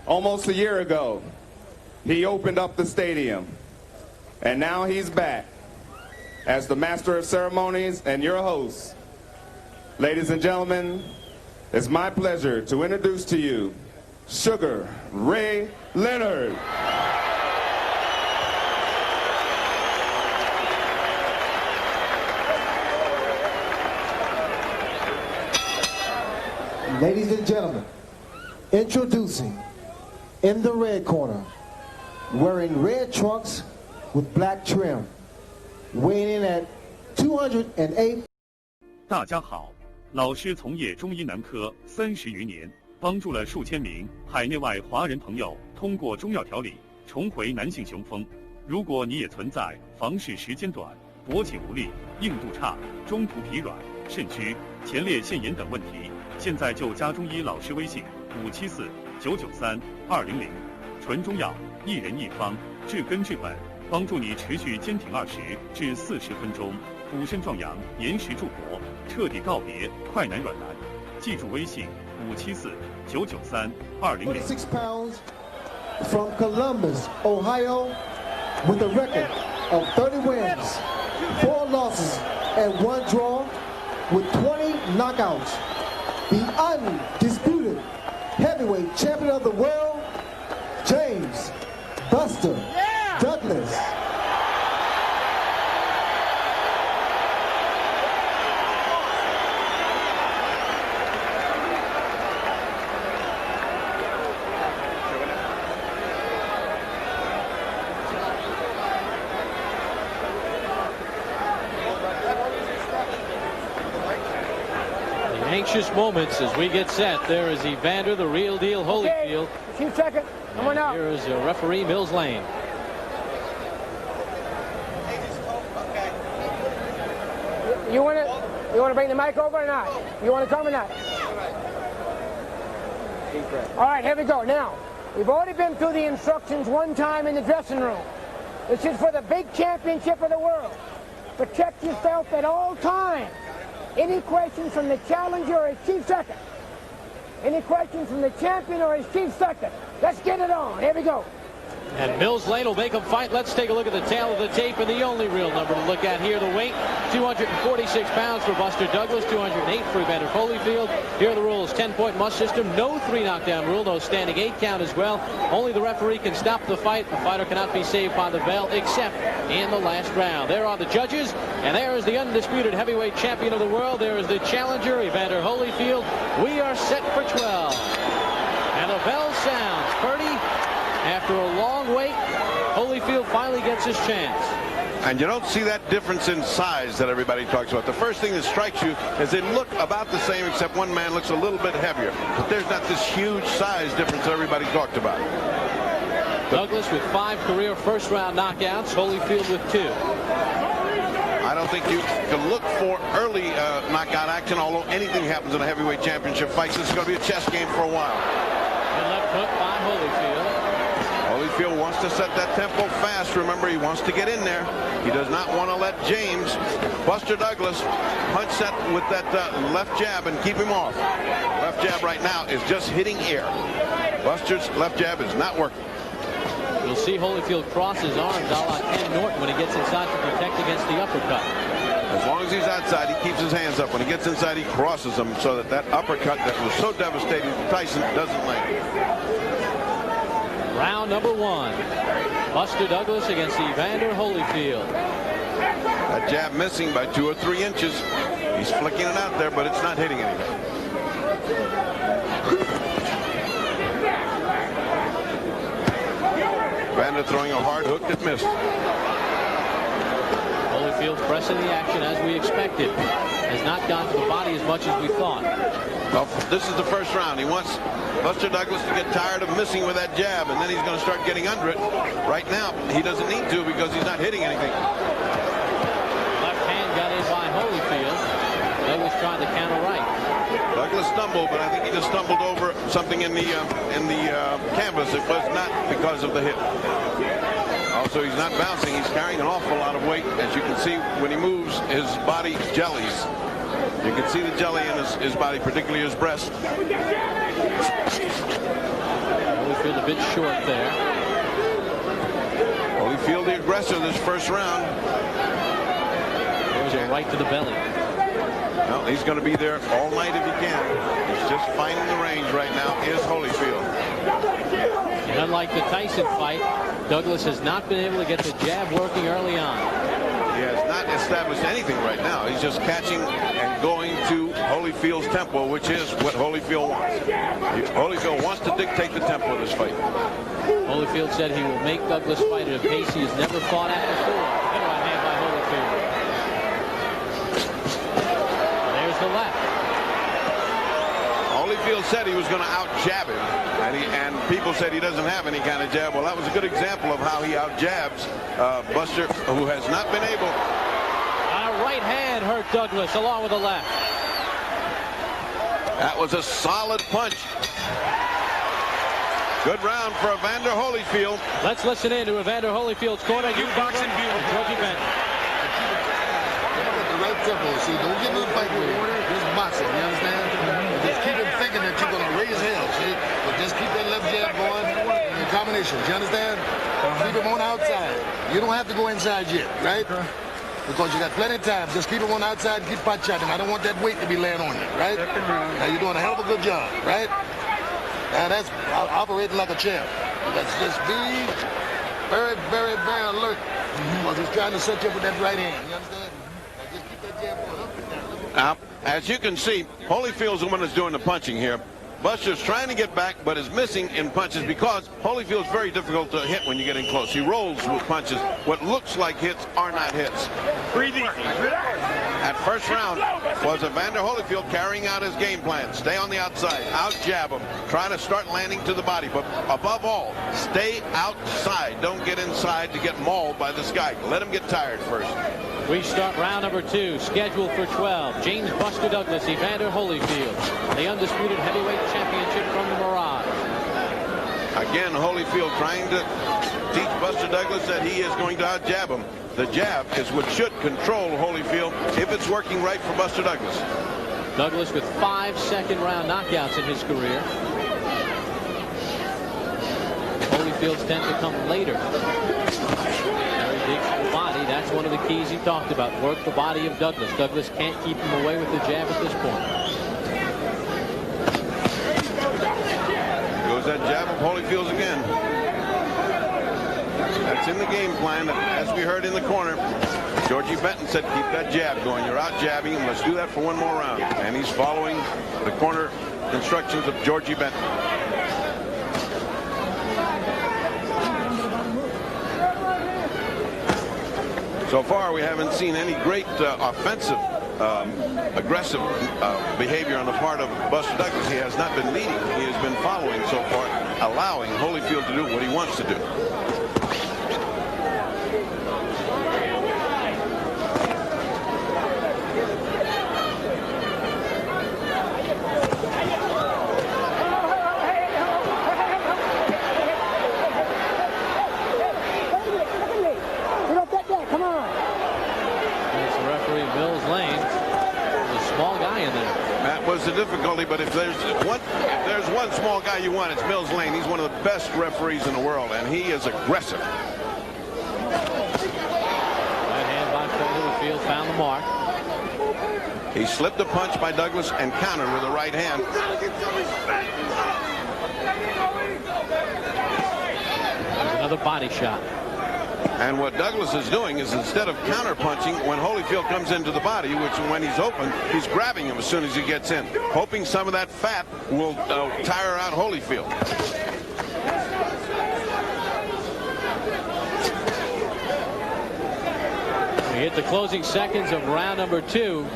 Almost a year ago, he opened up the stadium, and now he's back as the master of ceremonies and your host. Ladies and gentlemen, it's my pleasure to introduce to you Sugar Ray Leonard. Ladies and gentlemen, introducing in the red corner, wearing red trunks with black trim, weighing in at 208. 大家好，老师从业中医男科30余年，帮助了数千名海内外华人朋友通过中药调理重回男性雄风。如果你也存在房事时间短、勃起无力、硬度差、中途疲软、肾虚、前列腺炎等问题，现在就加中医老师微信574-993-200，纯中药，一人一方，治根治本，帮助你持续坚挺20至40分钟，补肾壮阳，延时助勃，彻底告别快男软男。记住微信574-993-200。6 pounds from Columbus, Ohio, with a record of 30 wins, 4 losses, and 1 draw, with 20 knockouts. The undisputed heavyweight champion of the world, James Buster Douglas. Anxious moments as we get set. There is Evander, the real deal, Holyfield. Keep checking. Come on out. Here is referee Mills Lane. You want to bring the mic over or not? You want to come or not? All right, here we go. Now, we've already been through the instructions one time in the dressing room. This is for the big championship of the world. Protect yourself at all times. Any questions from the challenger or his chief second? Any questions from the champion or his chief second? Let's get it on. Here we go. And Mills Lane will make him fight. Let's take a look at the tail of the tape and the only real number to look at here. The weight, 246 pounds for Buster Douglas, 208 for Evander Holyfield. Here are the rules. 10-point must system. No 3 knockdown rule. No standing 8 count as well. Only the referee can stop the fight. The fighter cannot be saved by the bell except in the last round. There are the judges. And there is the undisputed heavyweight champion of the world. There is the challenger, Evander Holyfield. We are set for 12. And the bell sounds. Purdy, after a long wait, Holyfield finally gets his chance. And you don't see that difference in size that everybody talks about. The first thing that strikes you is they look about the same, except one man looks a little bit heavier. But there's not this huge size difference that everybody talked about. Douglas with 5 career first-round knockouts, Holyfield with 2. I don't think you can look for early knockout action, although anything happens in a heavyweight championship fight. This is going to be a chess game for a while. The left hook by Holyfield. Holyfield wants to set that tempo fast. Remember, he wants to get in there. He does not want to let James, Buster Douglas, punch that with that left jab and keep him off. Left jab right now is just hitting air. Buster's left jab is not working. You'll see Holyfield cross his arms a la Ken Norton when he gets inside to protect against the uppercut. As long as he's outside, he keeps his hands up. When he gets inside, he crosses them so that that uppercut that was so devastating to Tyson doesn't land. Round number 1. Buster Douglas against Evander Holyfield. That jab missing by 2 or 3 inches. He's flicking it out there, but it's not hitting anything. Evander throwing a hard hook that missed. Holyfield pressing the action as we expected. Has not gone to the body as much as we thought. Well, this is the first round. He wants Buster Douglas to get tired of missing with that jab, and then he's going to start getting under it. Right now, he doesn't need to because he's not hitting anything. Left hand got in by Holyfield. Douglas trying to counter right. Douglas stumbled, but I think he just stumbled over something in the canvas. It was not because of the hit. Also, he's not bouncing. He's carrying an awful lot of weight. As you can see, when he moves, his body jellies. You can see the jelly in his body, particularly his breast. Holyfield bit short there. Holyfield the aggressor this first round. There's a right to the belly. Well, he's going to be there all night if he can. He's just finding the range right now is Holyfield. And unlike the Tyson fight, Douglas has not been able to get the jab working early on. He has not established anything right now. He's just catching and going to Holyfield's tempo, which is what Holyfield wants. Holyfield wants to dictate the tempo of this fight. Holyfield said he will make Douglas fight at a pace he has never fought at before. Good right hand by Holyfield. There's the left. Holyfield said he was going to out-jab him, and people said he doesn't have any kind of jab. Well, that was a good example of how he out-jabs Buster, who has not been able. A right hand hurt Douglas along with the left. That was a solid punch. Good round for Evander Holyfield. Let's listen in to Evander Holyfield's corner. You boxing view of Georgie Benton. The right tempo. See, don't get in the fight with him. Just boxing. You understand? Just keep him thinking that you're going to raise hell. See, but just keep that left jab going in combinations. You understand? Keep him on the outside. You don't have to go inside yet, right? Because you got plenty of time. Just keep him on the outside and keep pot shotting. I don't want that weight to be laying on you, right? Now you're doing a hell of a good job, right? Now that's operating like a champ. Let's just be very, very, very alert. Because he's trying to set you up with that right hand. You understand? Now just keep that jab going up and down. Now, as you can see, Holyfield's the one that's doing the punching here. Buster's trying to get back, but is missing in punches because Holyfield's very difficult to hit when you get in close. He rolls with punches. What looks like hits are not hits. At first round was Evander Holyfield carrying out his game plan. Stay on the outside, out-jab him, trying to start landing to the body. But above all, stay outside. Don't get inside to get mauled by this guy. Let him get tired first. We start round number 2, scheduled for 12. James Buster Douglas, Evander Holyfield, the undisputed heavyweight championship from the Mirage. Again, Holyfield trying to teach Buster Douglas that he is going to out-jab him. The jab is what should control Holyfield if it's working right for Buster Douglas. Douglas with 5 second-round knockouts in his career. Holyfield's tend to come later. Very big body. That's one of the keys he talked about. Work the body of Douglas. Douglas can't keep him away with the jab at this point. Goes that jab of Holyfield's again. That's in the game plan. As we heard in the corner, Georgie Benton said, keep that jab going. You're out jabbing him. Let's do that for one more round. And he's following the corner instructions of Georgie Benton. So far, we haven't seen any great offensive, aggressive behavior on the part of Buster Douglas. He has not been leading. He has been following so far, allowing Holyfield to do what he wants to do. The difficulty, but if there's one small guy you want, it's Mills Lane. He's one of the best referees in the world, and he is aggressive. Right hand by Holyfield found the mark. He slipped a punch by Douglas and countered with a right hand. There's another body shot. And what Douglas is doing is, instead of counter-punching, when Holyfield comes into the body, which when he's open, he's grabbing him as soon as he gets in, hoping some of that fat will tire out Holyfield. We hit the closing seconds of round number 2.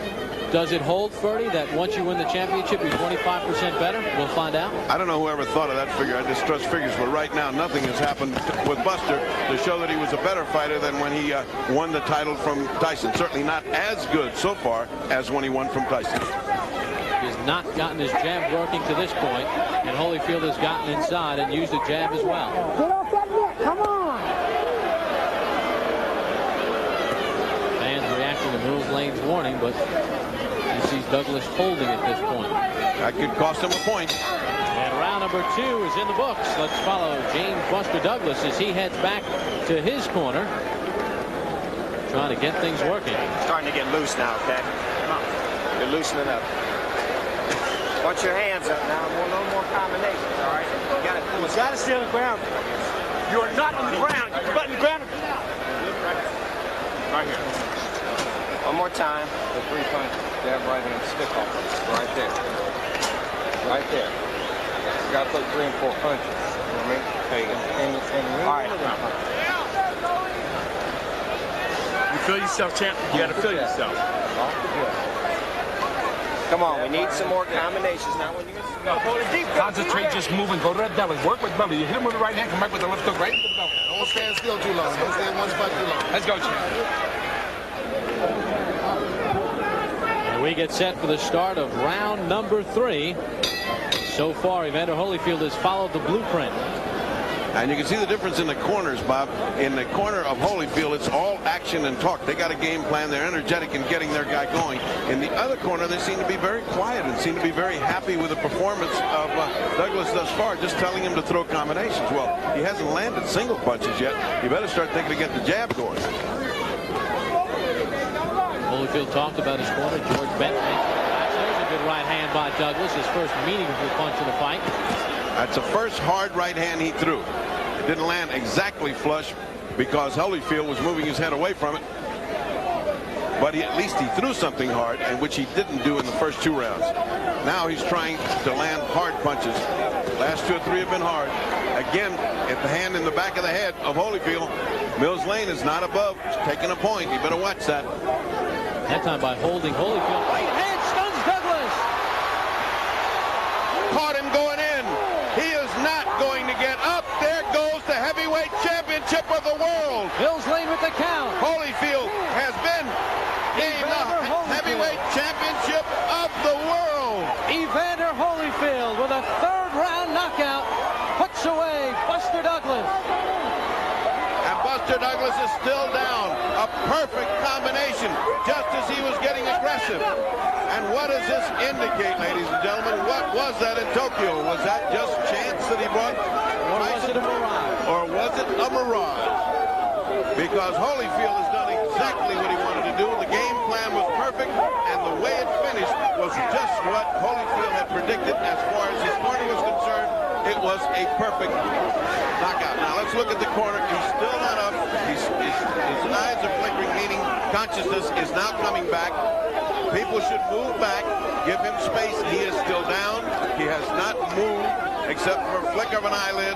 Does it hold, Ferdy, that once you win the championship, you're 25% better? We'll find out. I don't know whoever thought of that figure. I distrust figures, but right now nothing has happened with Buster to show that he was a better fighter than when he won the title from Tyson. Certainly not as good so far as when he won from Tyson. He has not gotten his jab working to this point, and Holyfield has gotten inside and used the jab as well. Get off that net, come on! Fans reacting to Mills Lane's warning, but he sees Douglas holding at this point. That could cost him a point. And round number 2 is in the books. Let's follow James Buster Douglas as he heads back to his corner, trying to get things working. Starting to get loose now, okay? Come on. You're loosening up. Put your hands up now. A little more combinations, all right? You got to stay on the ground. You are not on the ground. You're on the ground. Right here. One more time. The 3 punches. Jab, right hand, stick off. Right there. Right there. You got to put 3 and 4 punches. You know what I mean? There you go. All right. You feel yourself, champ? You got to feel yourself. Come on, we need some more combinations now. When you Concentrate, just move and go to that belly. Work with belly. You hit him with the right hand, come back with the left hook right into the belly. Don't stand still too long. Don't stay in one spot too long. Let's go, champ. And we get set for the start of round number 3. So far, Evander Holyfield has followed the blueprint. And you can see the difference in the corners, Bob. In the corner of Holyfield, it's all action and talk. They got a game plan. They're energetic in getting their guy going. In the other corner, they seem to be very quiet and seem to be very happy with the performance of Douglas thus far, just telling him to throw combinations. Well, he hasn't landed single punches yet. You better start thinking to get the jab going. Holyfield talked about his corner. George Benton. There's a good right hand by Douglas. His first meaningful punch in the fight. That's the first hard right hand he threw. It didn't land exactly flush because Holyfield was moving his head away from it. But at least he threw something hard, and which he didn't do in the first 2 rounds. Now he's trying to land hard punches. Last 2 or 3 have been hard. Again, at the hand in the back of the head of Holyfield. Mills Lane is not above. He's taking a point. You better watch that. That time by holding Holyfield. Right hand stuns Douglas. Caught him going in. He is not going to get up. There goes the heavyweight championship of the world. Mills Lane with the count. Holyfield has been named the heavyweight championship of the world. Evander Holyfield with a 3rd round knockout puts away Buster Douglas. And Buster Douglas is still down. A perfect combination, just as he was getting aggressive. And what does this indicate, ladies and gentlemen? What was that in Tokyo? Was that just chance that he brought? Or was it a mirage? Or was it a mirage? Because Holyfield has done exactly what he wanted to do. The game plan was perfect, and the way it finished was just what Holyfield had predicted as far as his corner was concerned. It was a perfect knockout. Now let's look at the corner. He's still not up. His eyes are flickering, meaning consciousness is now coming back. People should move back, give him space. He is still down. He has not moved except for a flick of an eyelid.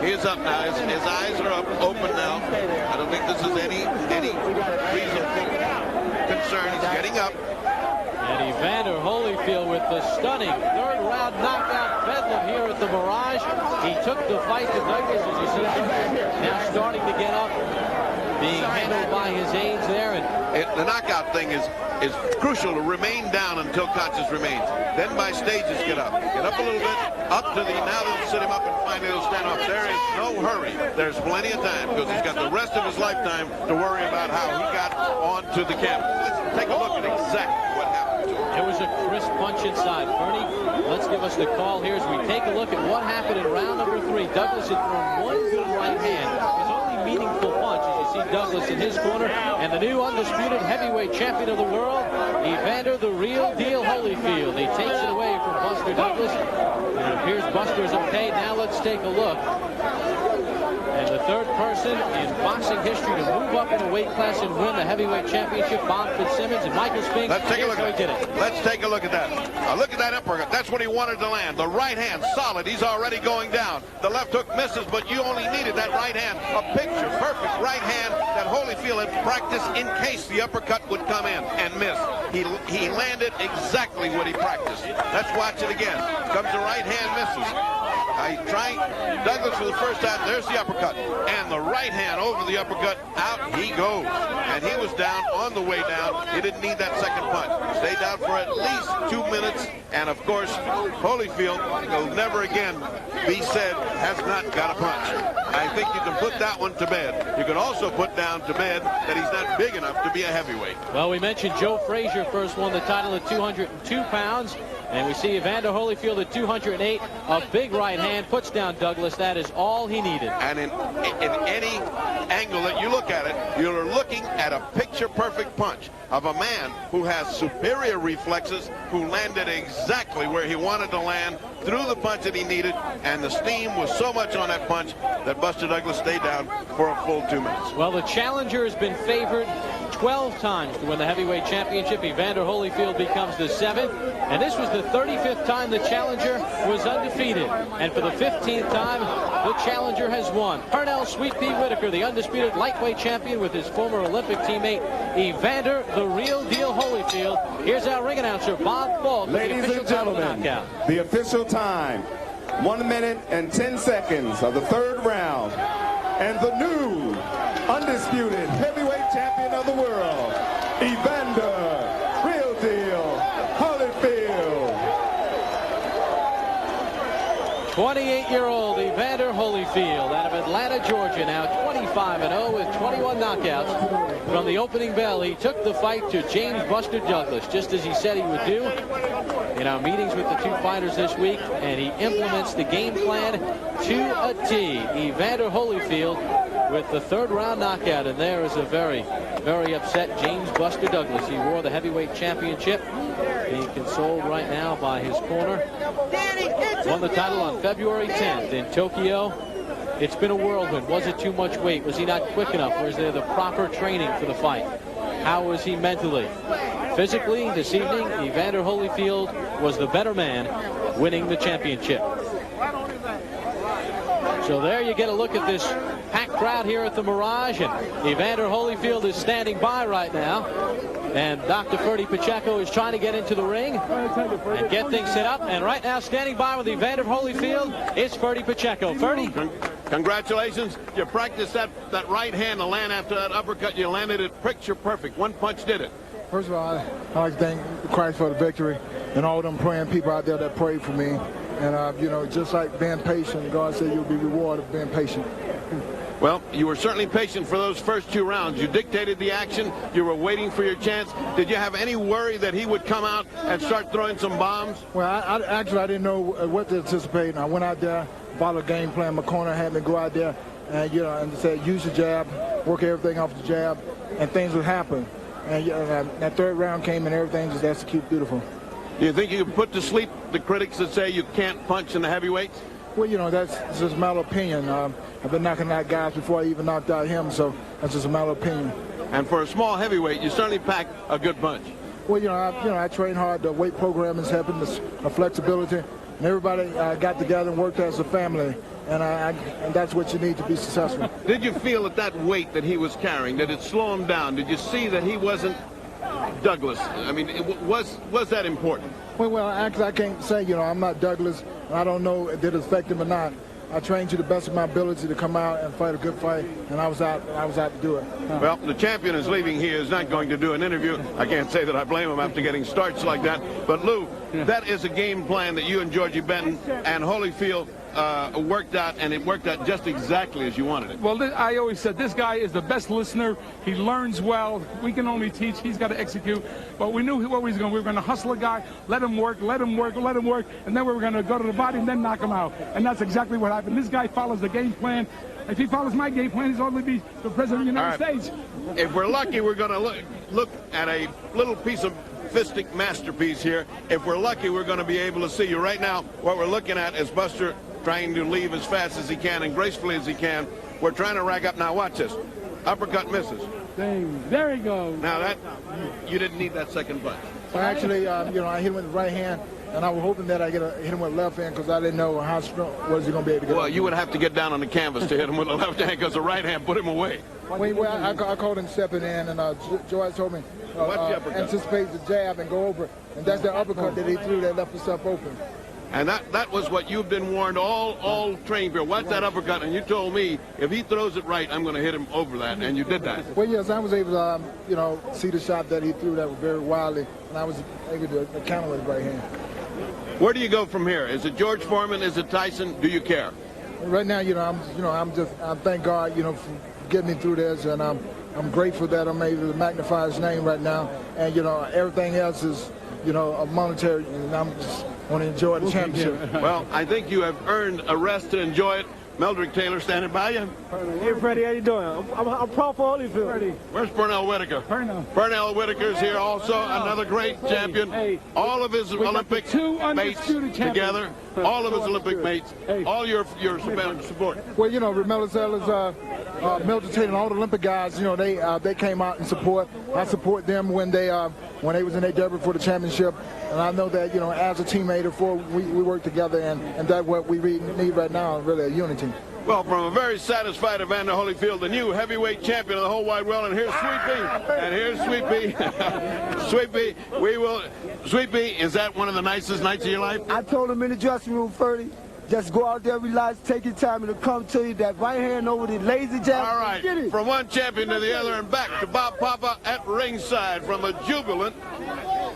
He is up now. His eyes are up, open now. I don't think this is any reasonable concern. He's getting up. And Evander Holyfield with the stunning 3rd round knockout bedlam here at the Mirage. He took the fight to Douglas, as you see. Now starting to get up, being handled by his aides there. And the knockout thing is crucial to remain down until conscious remains. Then by stages get up. Get up a little bit, up to the, now they'll sit him up and finally they'll stand up. There is no hurry. There's plenty of time because he's got the rest of his lifetime to worry about how he got onto the canvas. Let's take a look at exactly what happened to him. it was a crisp punch inside. Bernie, let's give us the call here as we take a look at what happened in round number 3. Douglas had thrown one good right hand. His only meaningful punch, as you see Douglas in his corner, and the new undisputed heavyweight champion of the world, Evander the Real Deal Holyfield. He takes it away from Buster Douglas. And it appears Buster's okay. Now let's take a look. And the third person in boxing history to move up in a weight class and win the heavyweight championship, Bob Fitzsimmons and Michael Spinks. Let's take a look at it. Let's take a look at that. Look at that uppercut. That's what he wanted to land. The right hand, solid. He's already going down. The left hook misses, but you only needed that right hand. A picture perfect right hand that Holyfield had practiced in case the uppercut would come in and miss. He landed exactly what he practiced. Let's watch it again. Comes the right hand, misses. He's trying Douglas for the first time. There's the uppercut. And the right hand over the uppercut. Out he goes. And he was down on the way down. He didn't need that second punch. Stayed down for at least 2 minutes. And, of course, Holyfield will never again be said has not got a punch. I think you can put that one to bed. You can also put down to bed that he's not big enough to be a heavyweight. Well, we mentioned Joe Frazier first won the title at 202 pounds. And we see Evander Holyfield at 208. A big right hand puts down Douglas. That is all he needed. And in any angle that you look at it, you're looking at a picture-perfect punch of a man who has superior reflexes, who landed exactly where he wanted to land, threw the punch that he needed, and the steam was so much on that punch that Buster Douglas stayed down for a full 2 minutes. Well, the challenger has been favored 12 times to win the heavyweight championship. Evander Holyfield becomes the 7th, and this was the 35th time the challenger was undefeated. And for the 15th time, the challenger has won. Pernell Sweet Pea Whitaker, the undisputed lightweight champion, with his former Olympic teammate Evander the Real Deal Holyfield. Here's our ring announcer, Bob Falk. Ladies and gentlemen, the official time, 1 minute and 10 seconds of the 3rd round. And the new undisputed heavyweight champion of the world, Evander Real Deal Holyfield. 28-year-old Evander Holyfield out of Atlanta, Georgia, now 25-0 with 21 knockouts. From the opening bell, he took the fight to James Buster Douglas, just as he said he would do in our meetings with the two fighters this week, and he implements the game plan to a T. Evander Holyfield with the 3rd round knockout, and there is a very, very upset James Buster Douglas. He wore the heavyweight championship, being consoled right now by his corner. Won the title on February 10th in Tokyo. It's been a whirlwind. Was it too much weight? Was he not quick enough? Was there the proper training for the fight? How was he mentally? Physically, this evening, Evander Holyfield was the better man, winning the championship. So there you get a look at this packed crowd here at the Mirage, and Evander Holyfield is standing by right now. And Dr. Ferdy Pacheco is trying to get into the ring and get things set up. And right now, standing by with Evander Holyfield is Ferdy Pacheco. Ferdy? Congratulations. You practiced that right hand to land after that uppercut. You landed it picture perfect. One punch did it. First of all, I like to thank Christ for the victory and all them praying people out there that prayed for me. And, you know, just like being patient, God said you'll be rewarded for being patient. Well, you were certainly patient for those first 2 rounds. You dictated the action. You were waiting for your chance. Did you have any worry that he would come out and start throwing some bombs? Well, I didn't know what to anticipate. And I went out there, followed a game plan. My corner had me go out there and, you know, and said, use the jab, work everything off the jab, and things would happen. And that 3rd round came and everything just executed beautiful. Do you think you could put to sleep the critics that say you can't punch in the heavyweights? Well, you know, that's just a matter of opinion. I've been knocking out guys before I even knocked out him, so that's just a matter of opinion. And for a small heavyweight, you certainly pack a good punch. Well, I train hard. The weight program is helping, the flexibility, and everybody got together and worked as a family, and that's what you need to be successful. Did you feel that weight that he was carrying, did it slow him down? Did you see that he wasn't Douglas? I mean, was that important? Well, actually, I can't say, you know, I'm not Douglas, and I don't know if it affected him or not. I trained to the best of my ability to come out and fight a good fight, and I was out to do it. Well, the champion is leaving. He is not going to do an interview. I can't say that I blame him after getting starts like that. But, Lou, that is a game plan that you and Georgie Benton and Holyfield worked out, and it worked out just exactly as you wanted it. Well, I always said this guy is the best listener. He learns well. We can only teach. He's got to execute. But we knew what we were going to hustle a guy, let him work, and then we were going to go to the body and then knock him out. And that's exactly what happened. This guy follows the game plan. If he follows my game plan, he's only be the president of the United States. If we're lucky, we're going to look at a little piece of fistic masterpiece here. If we're lucky, we're going to be able to see you. Right now, what we're looking at is Buster trying to leave as fast as he can and gracefully as he can. We're trying to rack up. Now watch this. Uppercut misses. There he goes. Now that, you didn't need that second punch. Well, actually, you know, I hit him with the right hand, and I was hoping that I hit him with the left hand because I didn't know how strong was he going to be able to get. Well, you would have to get down on the canvas to hit him with the left hand because the right hand put him away. Well, I called him stepping in, and Joyce told me anticipate the jab and go over, and that's the uppercut that he threw that left himself open. And that was what you've been warned all training period. Watch that uppercut, and you told me if he throws it right, I'm going to hit him over that, and you did that. Well, yes, I was able to, you know, see the shot that he threw that was very wildly, and I was able to counter with the right hand. Where do you go from here? Is it George Foreman? Is it Tyson? Do you care? Right now, I thank God, you know, for getting me through this, and I'm grateful that I'm able to magnify his name right now, and you know, everything else is you know, a monetary, and I'm just want to enjoy the championship. Well, I think you have earned a rest to enjoy it. Meldrick Taylor standing by you. Hey, Freddie, how you doing? I'm proud for Holyfield. Where's Pernell Whitaker? Pernell Whitaker's here also, another great champion. All of his Olympic mates together, all of his Olympic mates, all your support. Well, you know, Remellis Ellis, Meldrick Taylor, and all the Olympic guys, you know, they came out and support. I support them when they was in their debut for the championship. And I know that, you know, as a teammate, we work together, and that's what we need right now, really, a unity. Well, from a very satisfied Evander Holyfield, the new heavyweight champion of the whole wide world, and here's Sweet Pea. And here's Sweet Pea. Sweet Pea, Sweet Pea, is that one of the nicest nights of your life? I told him in the dressing room, Ferdy, just go out there, relax, take your time, and it'll come to you. That right hand over the lazy jab. All right, from one champion to the other, and back to Bob Papa at ringside from a jubilant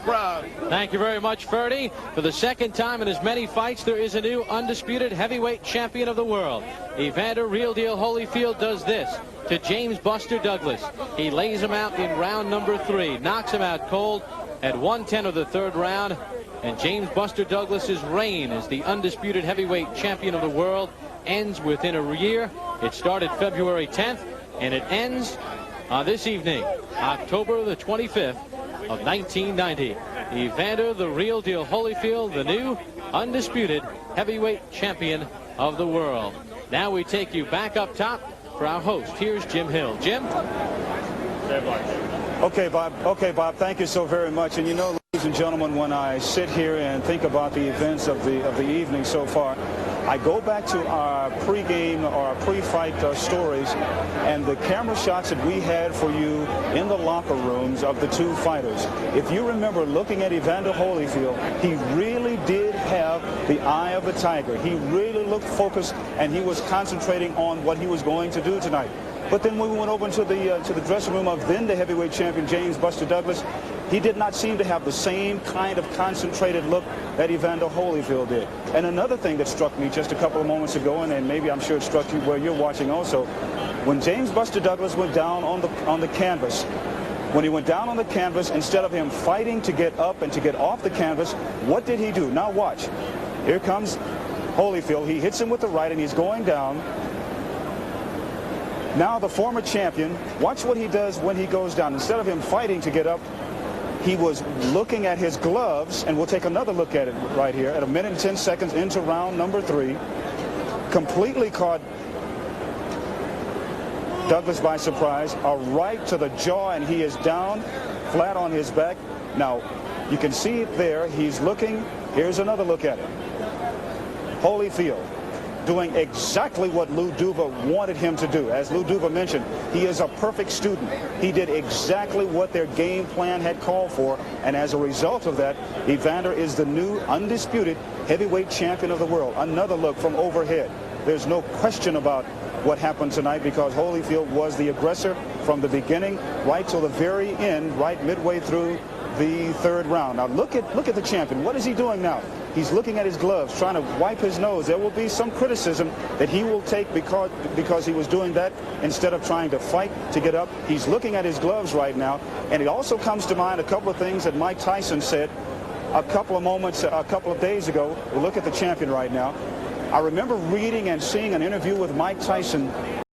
crowd. Thank you very much, Ferdy. For the second time in as many fights, there is a new undisputed heavyweight champion of the world. Evander Real Deal Holyfield does this to James Buster Douglas. He lays him out in round number 3, knocks him out cold at 1:10 of the 3rd round. And James Buster Douglas's reign as the undisputed heavyweight champion of the world ends within a year. It started February 10th, and it ends this evening, October the 25th of 1990. Evander the Real Deal Holyfield, the new undisputed heavyweight champion of the world. Now we take you back up top for our host. Here's Jim Hill. Jim? Okay, Bob, thank you so very much. And you know, ladies and gentlemen, when I sit here and think about the events of the evening so far, I go back to our pregame or our pre-fight stories and the camera shots that we had for you in the locker rooms of the two fighters. If you remember looking at Evander Holyfield, he really did have the eye of a tiger. He really looked focused, and he was concentrating on what he was going to do tonight. But then when we went over to the dressing room of then the heavyweight champion James Buster Douglas, he did not seem to have the same kind of concentrated look that Evander Holyfield did. And another thing that struck me just a couple of moments ago, and maybe I'm sure it struck you where you're watching also, when James Buster Douglas went down on the canvas, when he went down on the canvas, instead of him fighting to get up and to get off the canvas, what did he do? Now watch. Here comes Holyfield. He hits him with the right, and he's going down. Now the former champion, watch what he does when he goes down. Instead of him fighting to get up, he was looking at his gloves, and we'll take another look at it right here at 1 minute and 10 seconds into round number 3. Completely caught Douglas by surprise, a right to the jaw, and he is down flat on his back. Now, you can see it there. He's looking. Here's another look at it. Holyfield doing exactly what Lou Duva wanted him to do. As Lou Duva mentioned, he is a perfect student. He did exactly what their game plan had called for, and as a result of that, Evander is the new undisputed heavyweight champion of the world. Another look from overhead. There's no question about what happened tonight, because Holyfield was the aggressor from the beginning right till the very end, right midway through the 3rd round. Now look at the champion. What is he doing now? He's looking at his gloves, trying to wipe his nose. There will be some criticism that he will take because he was doing that instead of trying to fight to get up. He's looking at his gloves right now, and it also comes to mind a couple of things that Mike Tyson said a couple of days ago. We'll look at the champion right now. I remember reading and seeing an interview with Mike Tyson